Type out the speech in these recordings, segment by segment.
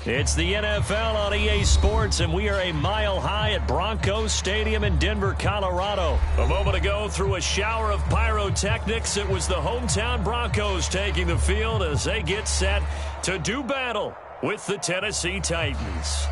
It's the NFL on EA Sports, and we are a mile high at Broncos Stadium in Denver, Colorado. A moment ago, through a shower of pyrotechnics, it was the hometown Broncos taking the field as they get set to do battle with the Tennessee Titans.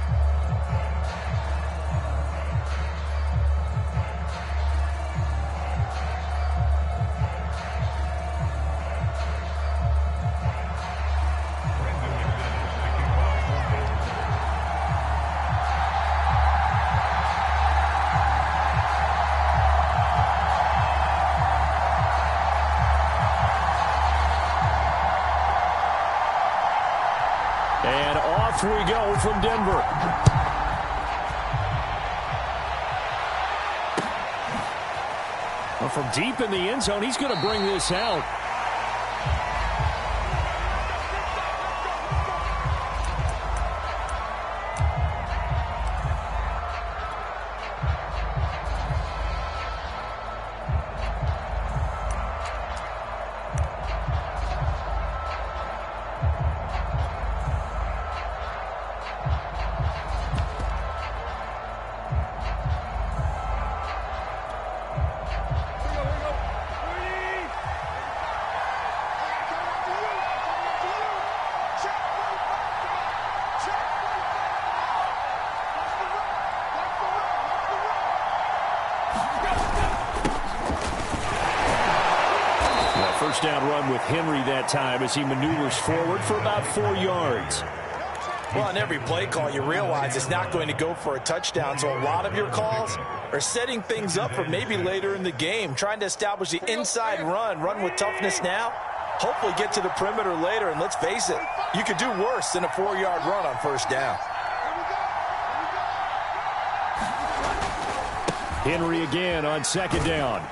And off we go from Denver. Well, from deep in the end zone, he's going to bring this out. First down run with Henry that time as he maneuvers forward for about 4 yards. Well, on every play call, you realize it's not going to go for a touchdown, so a lot of your calls are setting things up for maybe later in the game, trying to establish the inside run with toughness now, hopefully get to the perimeter later, and let's face it, you could do worse than a 4-yard run on first down. Henry again on second down.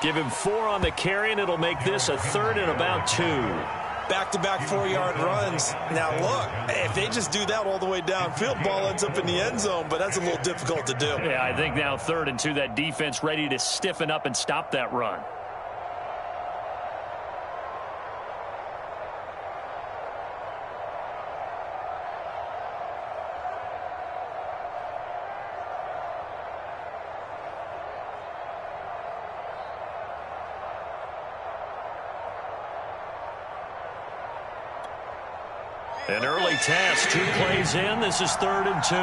Give him 4 on the carry, and it'll make this a third and about 2. Back-to-back 4-yard runs. Now, look, if they just do that all the way downfield, ball ends up in the end zone, but that's a little difficult to do. Yeah, I think now 3rd and 2, that defense ready to stiffen up and stop that run. An early test, 2 plays in. This is 3rd and 2.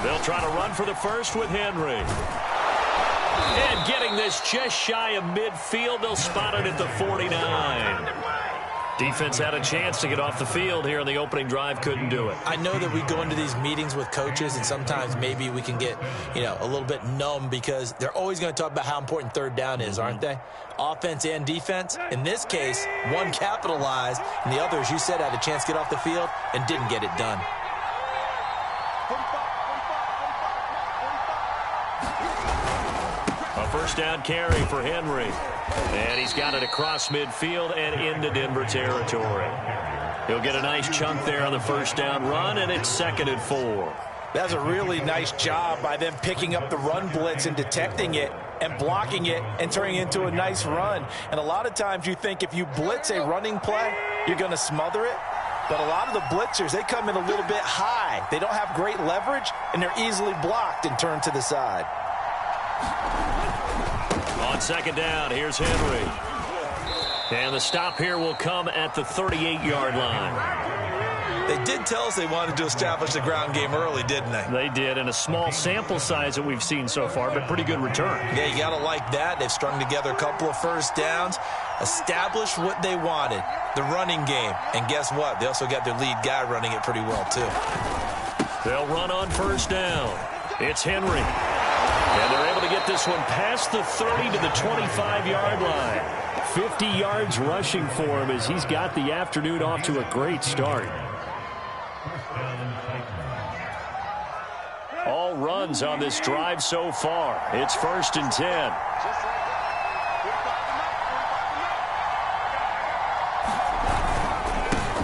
They'll try to run for the first with Henry. And getting this just shy of midfield, they'll spot it at the 49. Defense had a chance to get off the field here on the opening drive, couldn't do it. I know that we go into these meetings with coaches, and sometimes maybe we can get, a little bit numb because they're always going to talk about how important 3rd down is, aren't they? Offense and defense. In this case, one capitalized, and the other, as you said, had a chance to get off the field and didn't get it done. A first down carry for Henry. And he's got it across midfield and into Denver territory. He'll get a nice chunk there on the first down run, and it's 2nd and 4. That's a really nice job by them picking up the run blitz and detecting it and blocking it and turning it into a nice run. And a lot of times you think if you blitz a running play, you're going to smother it. But a lot of the blitzers, they come in a little bit high. They don't have great leverage, and they're easily blocked and turned to the side. On second down, here's Henry. And the stop here will come at the 38-yard line. They did tell us they wanted to establish the ground game early, didn't they? They did, and a small sample size that we've seen so far, but pretty good return. Yeah, you got to like that. They've strung together a couple of first downs, established what they wanted, the running game. And guess what? They also got their lead guy running it pretty well, too. They'll run on first down. It's Henry. And they're able to get this one past the 30 to the 25-yard line. 50 yards rushing for him as he's got the afternoon off to a great start. All runs on this drive so far. It's 1st and 10.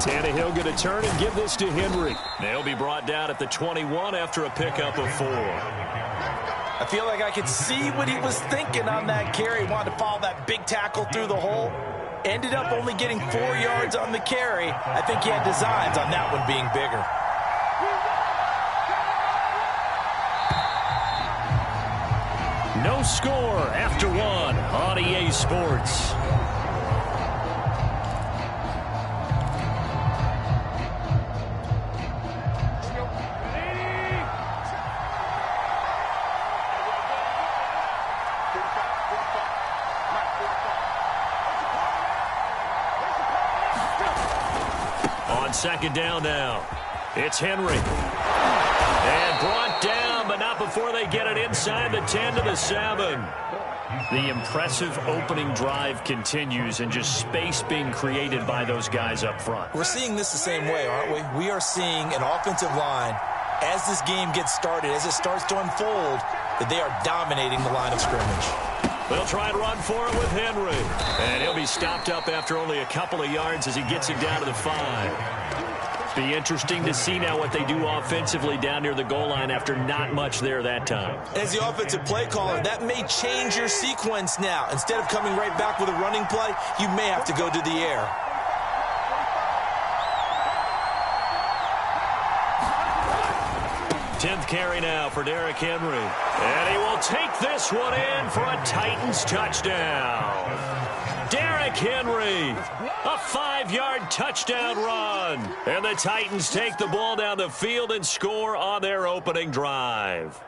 Tannehill going to turn and give this to Henry. They'll be brought down at the 21 after a pickup of 4. I feel like I could see what he was thinking on that carry. He wanted to follow that big tackle through the hole. Ended up only getting 4 yards on the carry. I think he had designs on that one being bigger. No score after one on EA Sports. On second down now, it's Henry. And brought down, but not before they get it inside the 10 to the 7. The impressive opening drive continues, and just space being created by those guys up front. We're seeing this the same way, aren't we? We are seeing an offensive line, as this game gets started, as it starts to unfold, that they are dominating the line of scrimmage. They'll try and run for it with Henry. And he'll be stopped up after only a couple of yards as he gets it down to the 5. Be interesting to see now what they do offensively down near the goal line after not much there that time. As the offensive play caller, that may change your sequence now. Instead of coming right back with a running play, you may have to go to the air. Tenth carry now for Derrick Henry. And he will take this one in for a Titans touchdown. Derrick Henry, a 5-yard touchdown run. And the Titans take the ball down the field and score on their opening drive.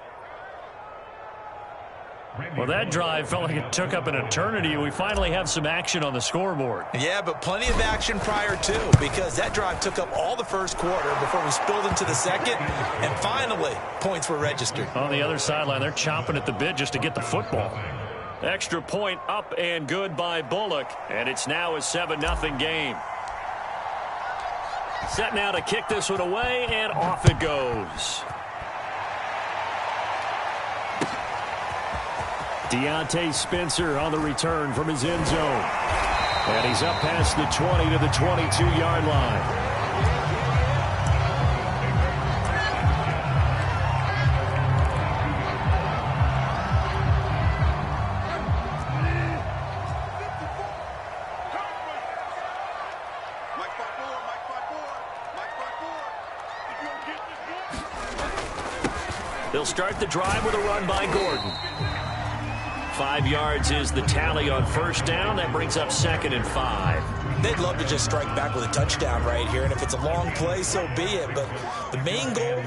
Well, that drive felt like it took up an eternity. We finally have some action on the scoreboard. Yeah, but plenty of action prior to, because that drive took up all the first quarter before we spilled into the second, and finally, points were registered. On the other sideline, they're chomping at the bit just to get the football. Extra point up and good by Bullock, and it's now a 7-0 game. Set now to kick this one away, and off it goes. Deontay Spencer on the return from his end zone. And he's up past the 20 to the 22-yard line. They'll start the drive with a run by Gordon. 5 yards is the tally on first down. That brings up 2nd and 5. They'd love to just strike back with a touchdown right here, and if it's a long play, so be it. But the main goal,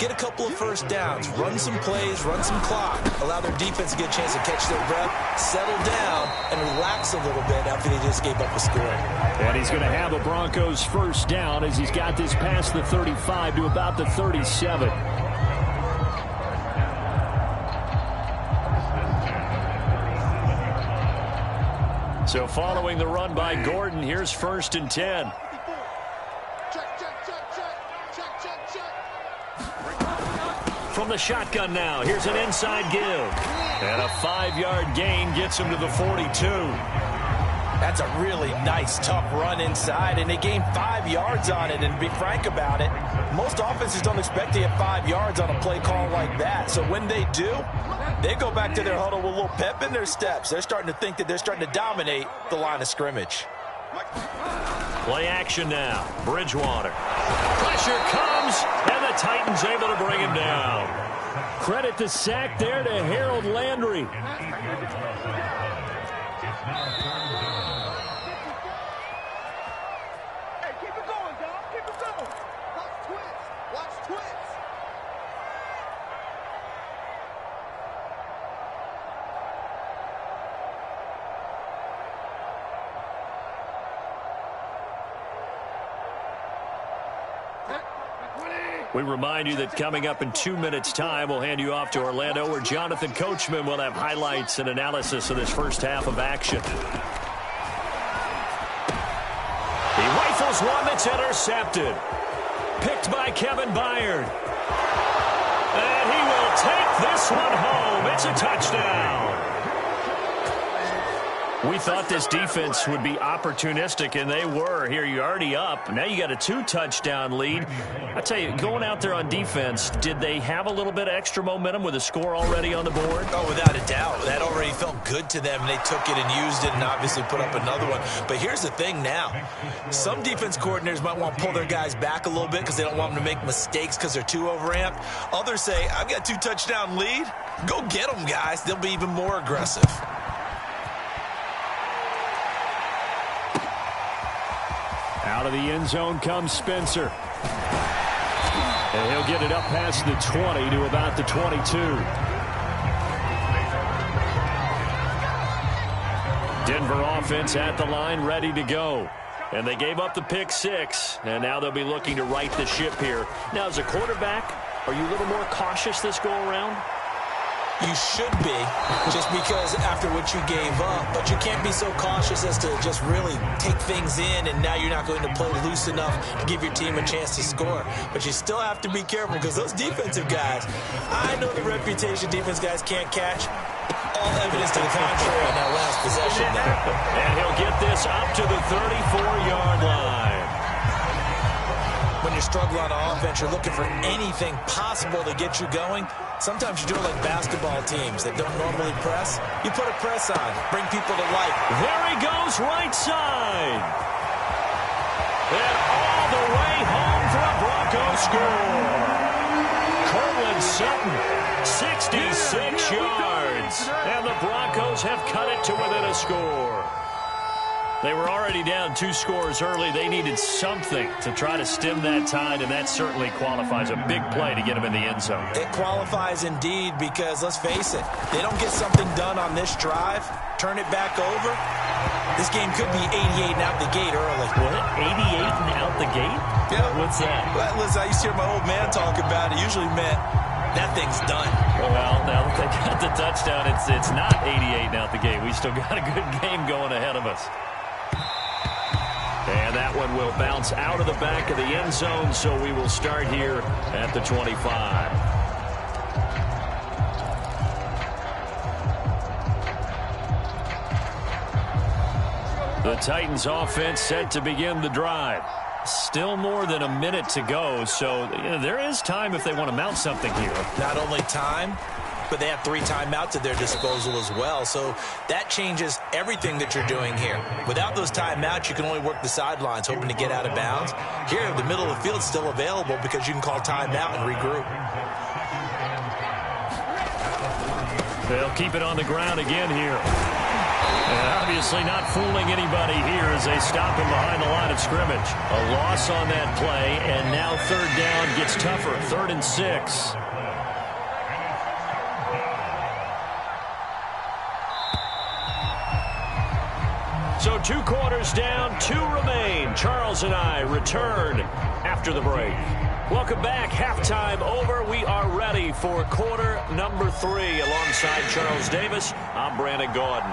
get a couple of first downs, run some plays, run some clock, allow their defense to get a chance to catch their breath, settle down, and relax a little bit after they just gave up a score. And he's going to have a Broncos first down as he's got this past the 35 to about the 37. So following the run by Gordon, here's 1st and 10. From the shotgun now, here's an inside give. And a 5-yard gain gets him to the 42. That's a really nice, tough run inside, and they gained 5 yards on it. And to be frank about it, most offenses don't expect to get 5 yards on a play call like that. So when they do, they go back to their huddle with a little pep in their steps. They're starting to think that they're starting to dominate the line of scrimmage. Play action now. Bridgewater. Pressure comes, and the Titans able to bring him down. Credit the sack there to Harold Landry. We remind you that coming up in 2 minutes' time, we'll hand you off to Orlando, where Jonathan Coachman will have highlights and analysis of this first half of action. He rifles one that's intercepted. Picked by Kevin Byard. And he will take this one home. It's a touchdown. We thought this defense would be opportunistic, and they were. Here, you're already up. Now you got a 2-touchdown lead. I tell you, going out there on defense, did they have a little bit of extra momentum with a score already on the board? Oh, without a doubt. That already felt good to them. They took it and used it and obviously put up another one. But here's the thing now. Some defense coordinators might want to pull their guys back a little bit because they don't want them to make mistakes because they're too overamped. Others say, I've got a 2-touchdown lead. Go get them, guys. They'll be even more aggressive. Out of the end zone comes Spencer. And he'll get it up past the 20 to about the 22. Denver offense at the line, ready to go. And they gave up the pick 6, and now they'll be looking to right the ship here. Now, as a quarterback, are you a little more cautious this go-around? You should be, just because after what you gave up. But you can't be so cautious as to just really take things in, and now you're not going to play loose enough to give your team a chance to score. But you still have to be careful because those defensive guys, I know the reputation defense guys can't catch. All evidence to the contrary on that last possession there. And he'll get this up to the 34-yard line. When you're struggling on offense, you're looking for anything possible to get you going. Sometimes you do it like basketball teams that don't normally press. You put a press on, bring people to life. There he goes, right side. And all the way home for a Broncos score. Cortland Sutton, 66 yards. And the Broncos have cut it to within a score. They were already down 2 scores early. They needed something to try to stem that tide, and that certainly qualifies. A big play to get them in the end zone. It qualifies indeed because, let's face it, they don't get something done on this drive, turn it back over, this game could be 88 and out the gate early. What? 88 and out the gate? Yeah. What's that? Well, listen, I used to hear my old man talk about it. Usually meant that thing's done. Well, now that they got the touchdown, it's not 88 and out the gate. We still got a good game going ahead of us. And that one will bounce out of the back of the end zone, so we will start here at the 25. The Titans offense set to begin the drive. Still more than a minute to go, so there is time if they want to mount something here. Not only time, but they have 3 timeouts at their disposal as well. So that changes everything that you're doing here. Without those timeouts, you can only work the sidelines, hoping to get out of bounds. Here, the middle of the field is still available because you can call timeout and regroup. They'll keep it on the ground again here. And obviously not fooling anybody here as they stop him behind the line of scrimmage. A loss on that play, and now 3rd down gets tougher. 3rd and 6. So 2 quarters down, 2 remain. Charles and I return after the break. Welcome back. Halftime over. We are ready for quarter number 3. Alongside Charles Davis, I'm Brandon Gordon.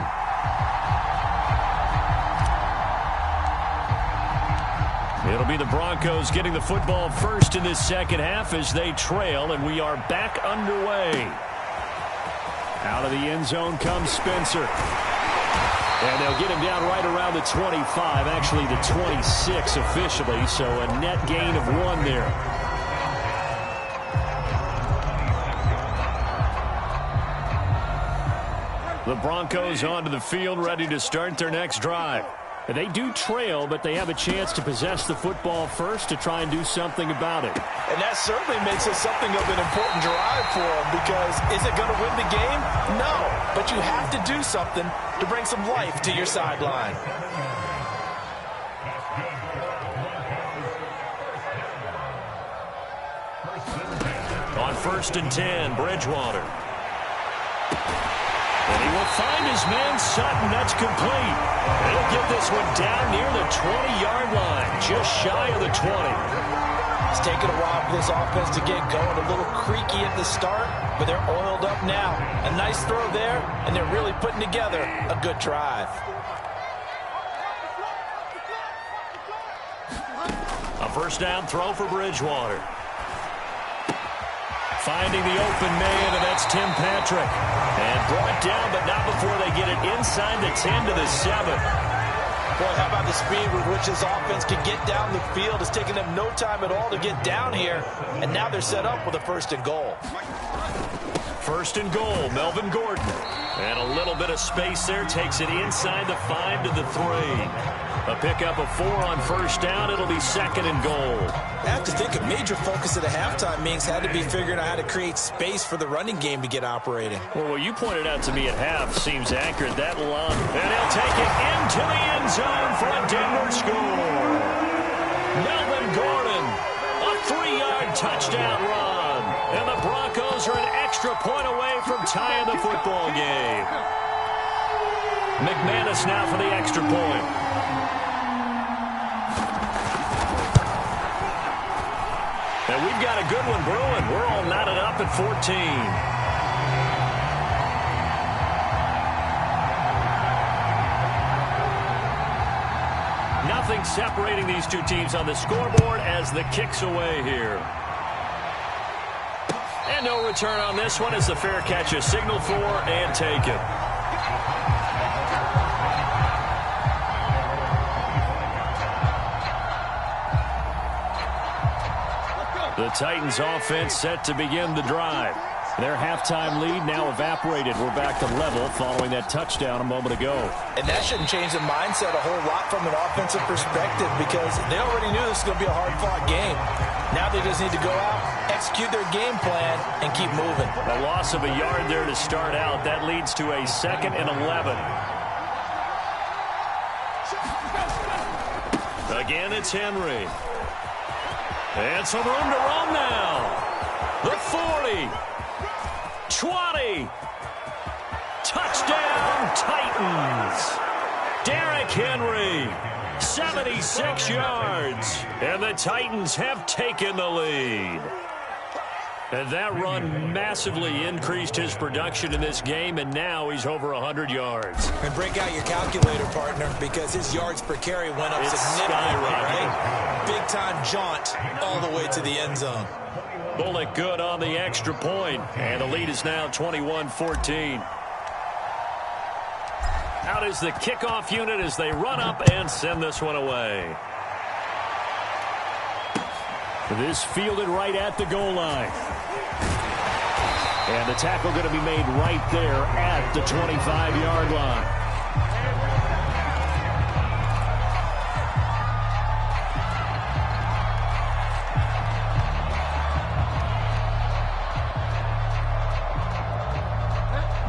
It'll be the Broncos getting the football first in this second half as they trail, and we are back underway. Out of the end zone comes Spencer. And they'll get him down right around the 25, actually the 26 officially, so a net gain of 1 there. The Broncos onto the field, ready to start their next drive. They do trail, but they have a chance to possess the football first to try and do something about it. And that certainly makes it something of an important drive for them, because is it going to win the game? No, but you have to do something to bring some life to your sideline. On 1st and 10, Bridgewater. And he will find his man Sutton. That's complete. They'll get this one down near the 20-yard line, just shy of the 20. It's taken a while for this offense to get going. A little creaky at the start, but they're oiled up now. A nice throw there, and they're really putting together a good drive. A 1st down throw for Bridgewater. Finding the open man, and that's Tim Patrick. And brought down, but not before they get it inside the 10 to the 7. Boy, how about the speed with which this offense can get down the field? It's taking them no time at all to get down here. And now they're set up with a 1st and goal. 1st and goal, Melvin Gordon. And a little bit of space there. Takes it inside the 5 to the 3. A pickup of 4 on 1st down. It'll be 2nd and goal. I have to think a major focus at a halftime means had to be figuring out how to create space for the running game to get operating. Well, what you pointed out to me at half seems accurate. That line. And he'll take it into the end zone for a Denver score. Melvin Gordon, a 3-yard touchdown run. And the Broncos are an extra point away from tying the football game. McManus now for the extra point. And we've got a good one brewing. We're all knotted up at 14. Nothing separating these two teams on the scoreboard as the kick's away here. And no return on this one as the fair catch is signaled for and taken. The Titans offense set to begin the drive. Their halftime lead now evaporated. We're back to level following that touchdown a moment ago. And that shouldn't change the mindset a whole lot from an offensive perspective because they already knew this was going to be a hard-fought game. Now they just need to go out, execute their game plan, and keep moving. A loss of a yard there to start out. That leads to a 2nd and 11. Again, it's Henry. And some room to run now. The 40. 20. Touchdown, Titans. Derrick Henry, 76 yards. And the Titans have taken the lead. And that run massively increased his production in this game, and now he's over 100 yards. And break out your calculator, partner, because his yards per carry went up significantly, right? Big-time jaunt all the way to the end zone. Bullock good on the extra point, and the lead is now 21-14. Out is the kickoff unit as they run up and send this one away. This fielded right at the goal line. And the tackle going to be made right there at the 25-yard line.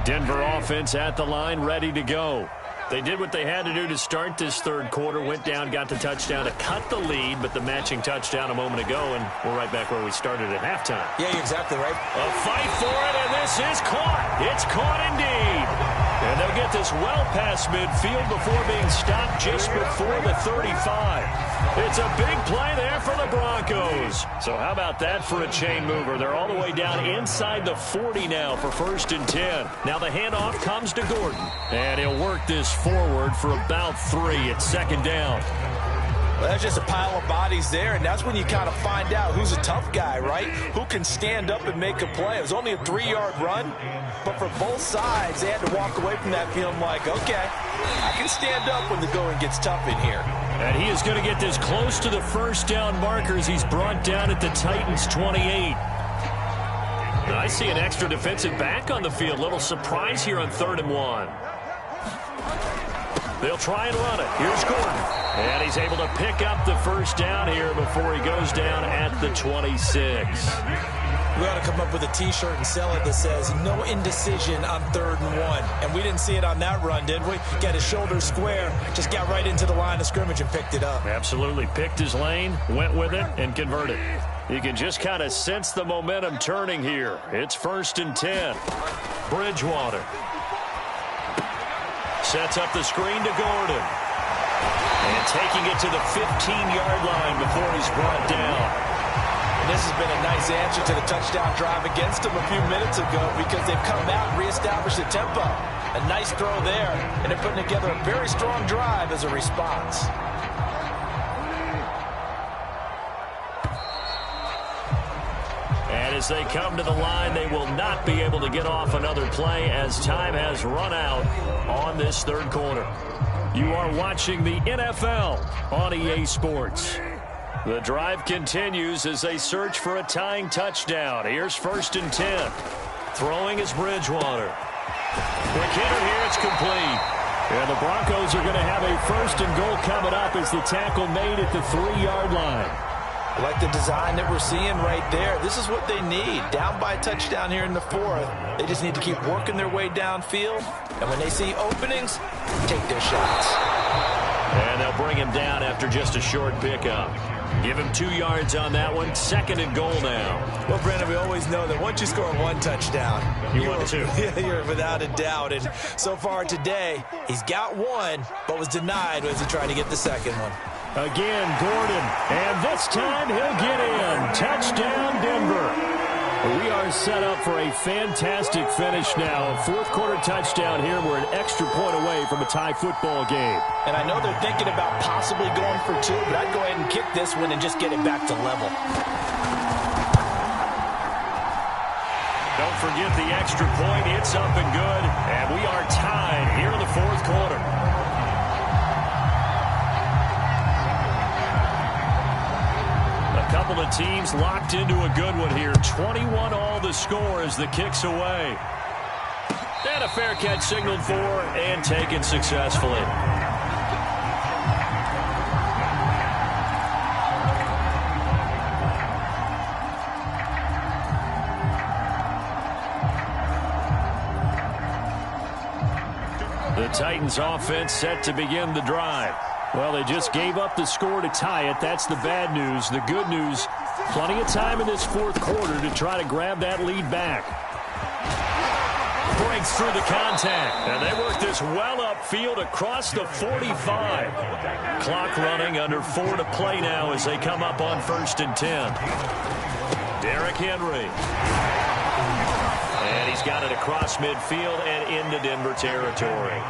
Denver offense at the line, ready to go. They did what they had to do to start this third quarter, went down, got the touchdown to cut the lead, but the matching touchdown a moment ago, and we're right back where we started at halftime. Yeah, you're exactly right. A fight for it, and this is caught. It's caught indeed. And they'll get this well past midfield before being stopped just before the 35. It's a big play there for the Broncos. So how about that for a chain mover? They're all the way down inside the 40 now for 1st and 10. Now the handoff comes to Gordon. And he'll work this forward for about 3 at 2nd down. Well, that's just a pile of bodies there, and that's when you kind of find out who's a tough guy, right? Who can stand up and make a play. It was only a 3-yard run, but for both sides, they had to walk away from that feeling like, okay, I can stand up when the going gets tough in here. And he is going to get this close to the 1st down markers. He's brought down at the Titans' 28. And I see an extra defensive back on the field. Little surprise here on 3rd and 1. They'll try and run it. Here's Gordon. And he's able to pick up the 1st down here before he goes down at the 26. We ought to come up with a T-shirt and sell it that says, no indecision on 3rd and 1. And we didn't see it on that run, did we? Got his shoulders square, just got right into the line of scrimmage and picked it up. Absolutely. Picked his lane, went with it, and converted. You can just kind of sense the momentum turning here. It's 1st and 10. Bridgewater. Sets up the screen to Gordon. And taking it to the 15-yard line before he's brought down. And this has been a nice answer to the touchdown drive against them a few minutes ago because they've come out and reestablished the tempo. A nice throw there, and they're putting together a very strong drive as a response. And as they come to the line, they will not be able to get off another play as time has run out on this third quarter. You are watching the NFL on EA Sports. The drive continues as they search for a tying touchdown. Here's 1st and 10. Throwing is Bridgewater. Quick hitter here, it's complete. And the Broncos are going to have a 1st and goal coming up as the tackle made at the 3-yard line. I like the design that we're seeing right there. This is what they need. Down by a touchdown here in the 4th. They just need to keep working their way downfield. And when they see openings, take their shots. And they'll bring him down after just a short pickup. Give him 2 yards on that one. 2nd and goal now. Well, Brandon, we always know that once you score 1 touchdown, you want 2. You're without a doubt. And so far today, he's got 1, but was denied as he tried to get the 2nd one. Again, Gordon. And this time he'll get in. Touchdown, Denver. We are set up for a fantastic finish now. A 4th quarter touchdown here. We're an extra point away from a tie football game. And I know they're thinking about possibly going for 2, but I'd go ahead and kick this one and just get it back to level. Don't forget the extra point. It's up and good. And we are tied here in the 4th quarter. A couple of teams locked into a good one here. 21 all the score as the kick's away. And a fair catch signaled for and taken successfully. The Titans offense set to begin the drive. Well, they just gave up the score to tie it. That's the bad news. The good news, plenty of time in this 4th quarter to try to grab that lead back. Breaks through the contact. And they work this well upfield across the 45. Clock running, under 4 to play now as they come up on 1st and 10. Derrick Henry. And he's got it across midfield and into Denver territory.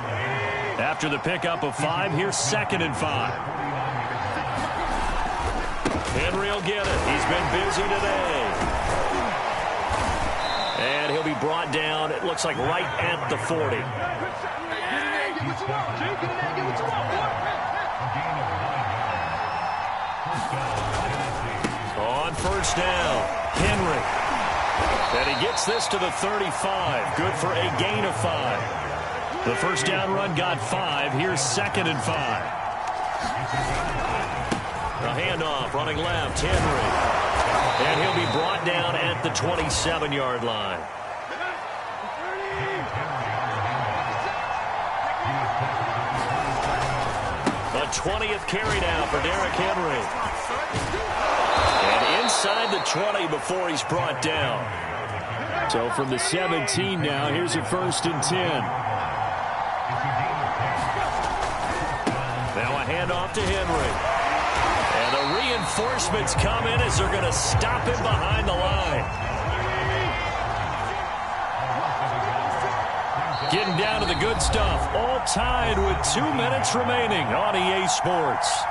After the pickup of 5, here's 2nd and 5. Henry will get it. He's been busy today. And he'll be brought down, it looks like right at the 40. On 1st down, Henry. And he gets this to the 35. Good for a gain of 5. The 1st down run got 5. Here's 2nd and 5. The handoff running left, Henry. And he'll be brought down at the 27-yard line. The 20th carry now for Derrick Henry. And inside the 20 before he's brought down. So from the 17 now, here's a 1st and 10. Now a handoff to Henry. And the reinforcements come in as they're going to stop him behind the line. Getting down to the good stuff. All tied with 2 minutes remaining on EA Sports.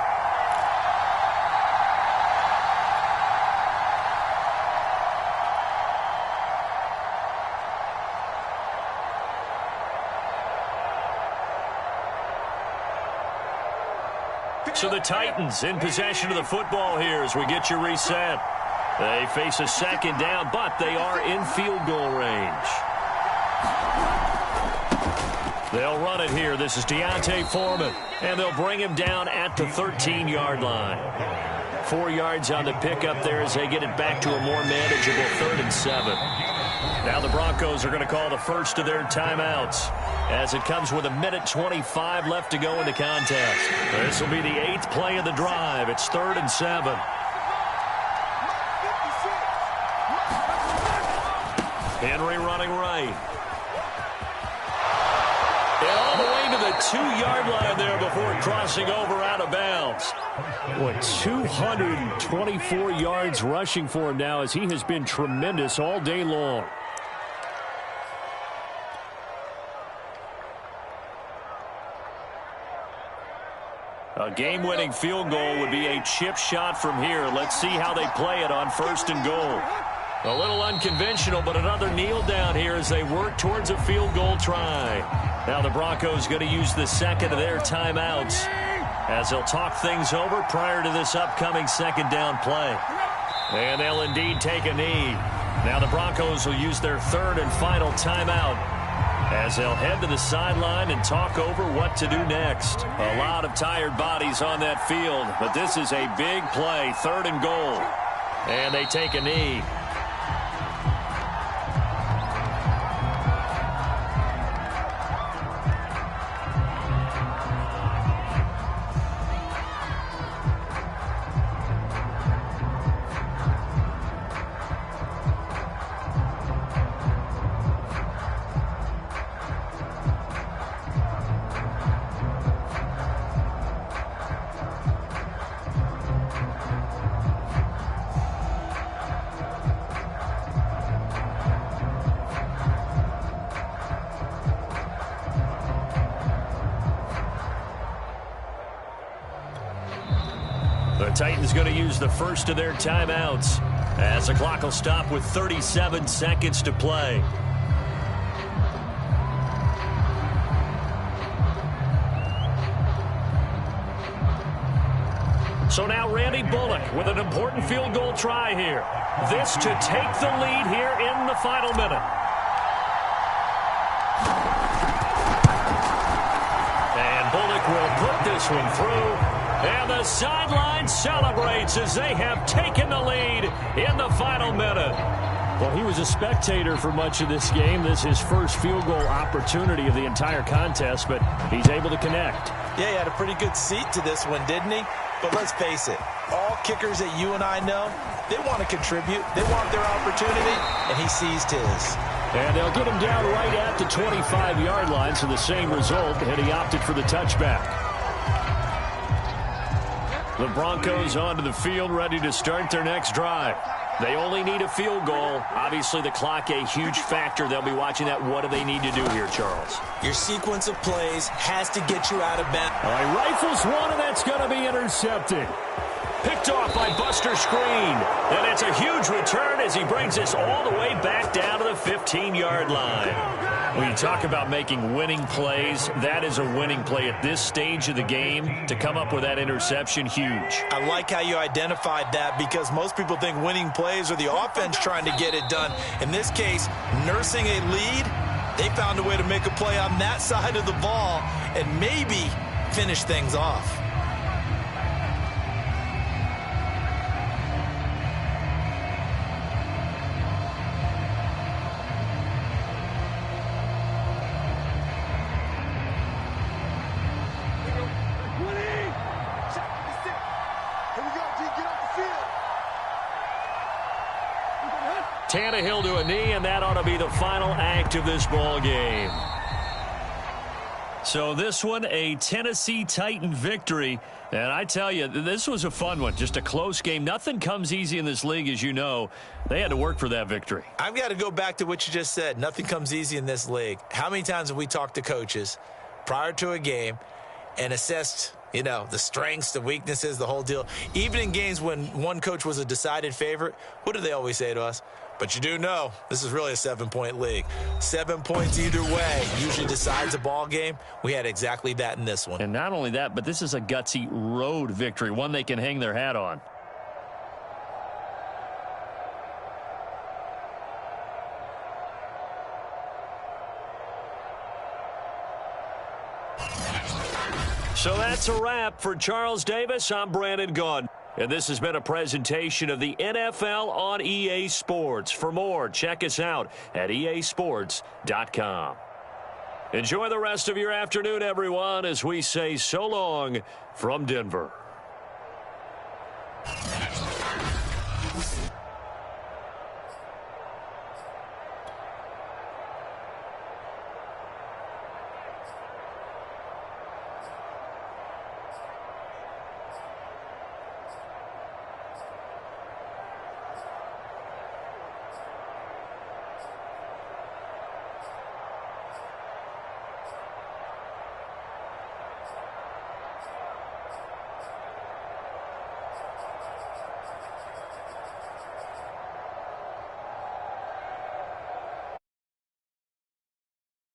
So the Titans in possession of the football here as we get you reset. They face a 2nd down, but they are in field goal range. They'll run it here. This is Deontay Foreman, and they'll bring him down at the 13-yard line. 4 yards on the pickup there as they get it back to a more manageable 3rd and 7. Now the Broncos are going to call the first of their timeouts as it comes with 1:25 left to go in the contest. This will be the 8th play of the drive. It's 3rd and 7. Henry running right. And all the way to the 2-yard line there before crossing over out of bounds. What, 224 yards rushing for him now as he has been tremendous all day long. A game-winning field goal would be a chip shot from here. Let's see how they play it on 1st and goal. A little unconventional, but another kneel down here as they work towards a field goal try. Now the Broncos going to use the second of their timeouts as they'll talk things over prior to this upcoming second down play. And they'll indeed take a knee. Now the Broncos will use their third and final timeout as they'll head to the sideline and talk over what to do next. A lot of tired bodies on that field, but this is a big play, third and goal. And they take a knee. The Titans going to use the first of their timeouts as the clock will stop with 37 seconds to play. So now Randy Bullock with an important field goal try here. This to take the lead here in the final minute. And Bullock will put this one through. And the sideline celebrates as they have taken the lead in the final minute. Well, he was a spectator for much of this game. This is his first field goal opportunity of the entire contest, but he's able to connect. Yeah, he had a pretty good seat to this one, didn't he? But let's face it, all kickers that you and I know, they want to contribute. They want their opportunity, and he seized his. And they'll get him down right at the 25-yard line, so the same result, and he opted for the touchback. The Broncos onto the field, ready to start their next drive. They only need a field goal. Obviously, the clock a huge factor. They'll be watching that. What do they need to do here, Charles? Your sequence of plays has to get you out of bounds. All right, rifles one, and that's going to be intercepted. Picked off by Buster Screen. And it's a huge return as he brings this all the way back down to the 15-yard line. When you talk about making winning plays, that is a winning play at this stage of the game. To come up with that interception, huge. I like how you identified that because most people think winning plays are the offense trying to get it done. In this case, nursing a lead, they found a way to make a play on that side of the ball and maybe finish things off. Tannehill to a knee, and that ought to be the final act of this ball game. So this one, a Tennessee Titan victory. And I tell you, this was a fun one. Just a close game. Nothing comes easy in this league, as you know. They had to work for that victory. I've got to go back to what you just said. Nothing comes easy in this league. How many times have we talked to coaches prior to a game and assessed, you know, the strengths, the weaknesses, the whole deal? Even in games when one coach was a decided favorite, what do they always say to us? But you do know this is really a 7-point league. 7 points either way usually decides a ball game. We had exactly that in this one. And not only that, but this is a gutsy road victory, one they can hang their hat on. So that's a wrap for Charles Davis. I'm Brandon Gunn. And this has been a presentation of the NFL on EA Sports. For more, check us out at easports.com. Enjoy the rest of your afternoon, everyone, as we say so long from Denver.